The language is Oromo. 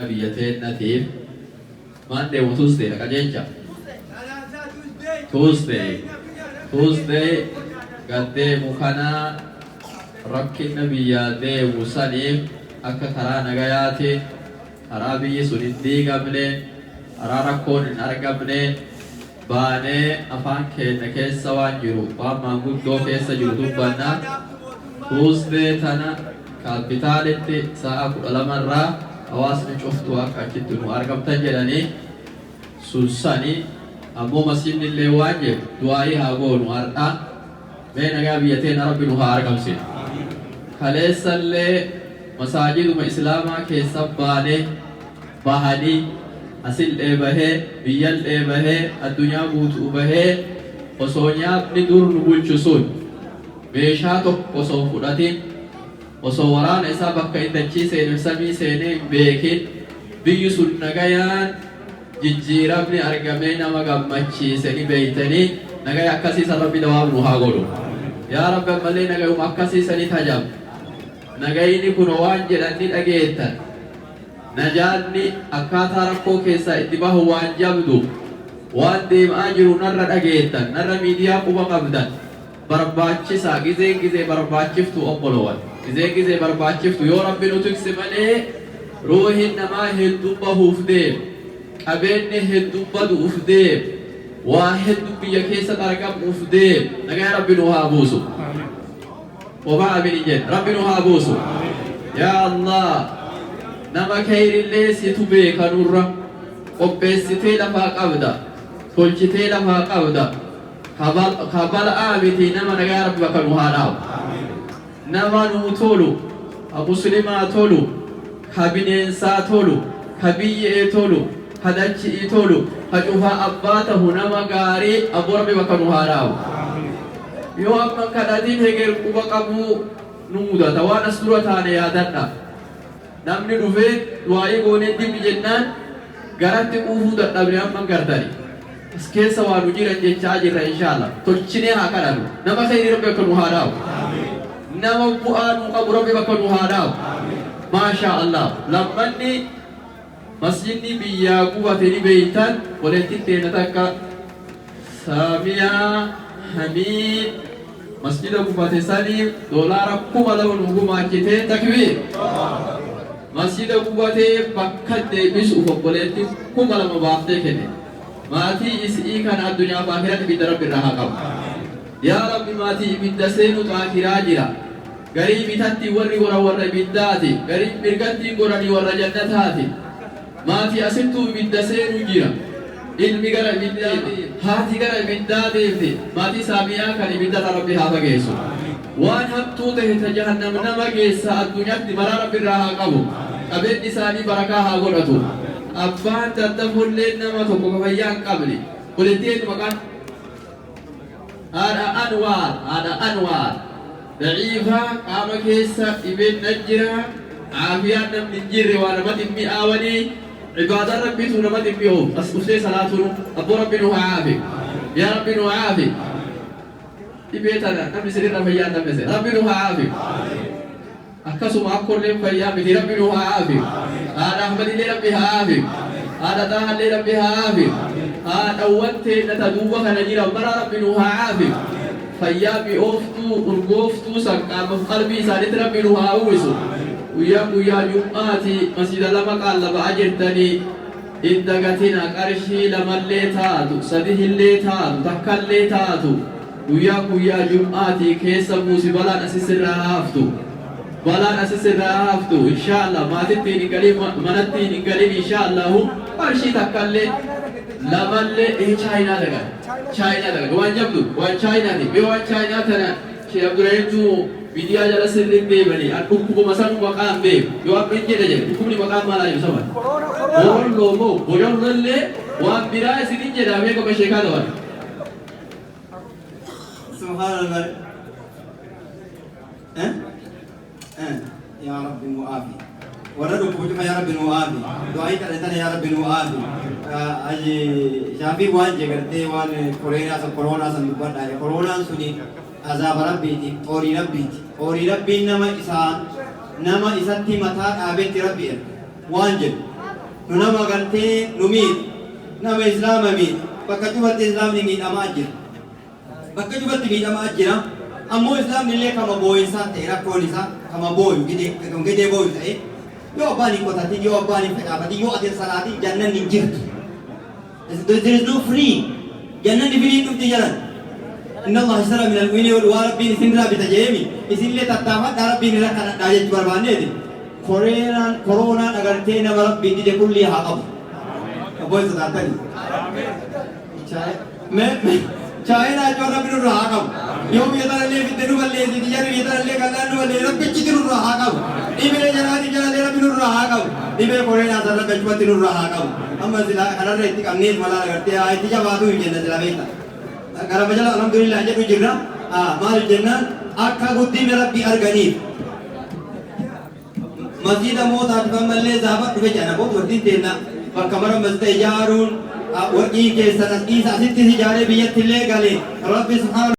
biyyateen natiif Monday or Tuesday nakajecha Tuesday gaddee mukana rakkina biyyaa deemu saniif akka karaa nagayaati karaa biyyi sun hin diigamne karaa rakkoon hin argamne baanee afaan keenya keessa waan jiru waan maanguddoo keessa jiru dubbanna Tuesday tana kaapitaalitti sa'a 12 irraa hawaasni cuftu akka achitti nu argamtan jedhanii sunsanii ammoo masjidni illee waan jedhu du'aa'ii haa goonu har'a mee nagaa biyyateen rabbi nu haa argamsine kaleessallee masaajiduma islaamaa keessa baanee bahanii asillee bahee biyyallee bahee addunyaa guutuu bahee osoo nyaatni dur nu bulchu sun meeshaa tokko osoo fudhatin osoo waraana isaa bakka indachii seenee samii seenee hin beekin biyyi sun nagayaan jijjiiramni argamee nama gammachiisanii beeytanii nagaya akkasiisan rabbi dawaam nu haa godhu yaa rabbi ammallee nagayuma akkasiisanii tajaabu nagayini kun waan jedhanni dhageettan najaanni akkaataa rakkoo keessaa itti bahu waan jabdu waan deemaa jiru narra dhageettan narra miidiyaa quba qabdan barbaachisaa gizee barbaachiftu obbolowan gizee barbaachiftu yoo rabbi nu tikse malee ruuhin namaa hedduu bahuuf deem qabeenni hedduu baduuf deem waa hedduu biyya keessatti argamuuf deem nagaa rabbi nu haa buusu وما أمين جن ربنا هابوسو يا الله نما كير اللي ستوبي كنورة وبستي لفا قبدا تلجتي لفا قبدا خبال آمتي نما نجا رب بكنو هاناو نما نوتولو مسلمة تولو خبين ساتولو خبي تولو خدتشي تولو خجوها أباته نما غاري أبو رب بكنو هاناو yoo amma kadhatiin heger quba qabu nu mudata waan as dura taane yaadadha namni dhufee du'aa'ii goonee dhimmi jennaan garatti quufuu dadhabne amma gartani as keessa waa nu jiran jechaa jirra inshaalla tolchinee haa kadhanu nama khayrii rabbi akka nu haa dhaabu nama bu'aa nu qabu rabbi akka nu haa dhaabu maashaa Allah lammanni masjidni biyyaa qubate ni beeytan waleettiin teena takka saamiyaa حميد مسجد قبة سليم دولار كوما لون هجوما كتير تكبير مسجد قبة بكت بيس وفقولت كوما لما بافتة كده ما تي إسئي كان الدنيا باخرة بدرب الرهاقم يا رب ما تي بدسين وتأخيرا جرا غريب تاتي وري ورا بداتي غريب مرقتي وراني ورا جنتاتي ما تي أسنتو بدسين وجرا ilmi gara ibiddaati haati gara ibiddaati maatii saamiyaa kan ibiddata rabbi haa fageessu waan hattuu ta'e ta jahannam nama geessa addunyaatti maraa rabbi irraa haa qabu qabeenyi isaanii barakaa haa godhatu abbaan daddafullee nama tokko fayyaa hin qabne kulettiin maqaan haadha anwaar daciifaa qaama keessa dhibeen najjira caafiyaan namni hin jirre waa namatti hin mi'aawanii عباد ربي تونمت بيهم أسقطي صلاتنا أبو ربي نوعافي يا ربي نوعافي تبيتنا نبي سرير رفيان نبي سرير ربي نوعافي أكسو ما أقول لهم فيام بدي ربي نوعافي هذا أحمد لي ربي هافي هذا طه لي ربي هافي هذا أولت نتدوبك نجير مرا ربي نوعافي فيام أوفتو أرقوفتو سكام قلبي سالت ربي نوعاوسو ويا جمعاتي مسجد لما قال لما أجرتني إن دقتنا قرشي لما اللي تاتو سده اللي تاتو تكا اللي تاتو ويا جمعاتي كيسا موسي بلان أسيس الرهافتو إن شاء الله ما تتيني قليل منتيني قليل إن شاء الله قرشي تكا اللي لما اللي إيه چاينا دقا وان جبدو وان چاينا دي بيوان چاينا تنا شيء عبد الرحيم Media jala sering beli, aku kubu masang makan be, jawab benci aja, kubu ni makan malah itu sama. Orang lomo, orang lele, wah birai sini je dah, mereka bersyukur tuan. Subhanallah. Ya Rabbi mu'afi. Waradu kubu ya Rabbi mu'afi. Doa kita datang ya Rabbi mu'afi. Aji Syafi wan jaga wan corona sandukan dari corona suni. azab rabbiti ori rabbi nama isatti mata abeti rabbi wanjib nama galtee nu miidhu nama islaama miidhu bakka cufatti islaamni miidhamaa jira bakka cufatti miidhamaa jira ammoo islaamni illee kama boo'insaa ta'e rakkoon isaa kama boo'u gidee boo'u ta'e yoo abbaan hin qotatin yoo abbaan hin facaafatin yoo atin salaatin jannanni hin jirtu there is no free jannanni firii dhufti jalan إن الله اشترى من المؤمنين وربي سندرا بتجيمي إذن لي تتامت ربي نلا كان دايج بربانه دي كورونا أغرتينا ربي دي كل لي حقب أبوي سداتني चाइना चोरा बिनु रागम योम येदर ले बिनु बल्ले दियार येदर ले गल्लानु बल्ले रब्बे चितिनु रागम इबे जनादि जना ले बिनु रागम इबे कोरे ना सर बेचवतिनु रागम हम जिला हरर इति कन्ने मला करते आय तिजा बादु जेना जिला बेता gara majala alhamdulillah je jirna mal jenna akka guddi me rabbi argani masjid mota tamalle zabat be jana bahut wadi tena kamara masjid ijarun waqi ke sanad isa sitti jare biyat le gale rabbi subhanahu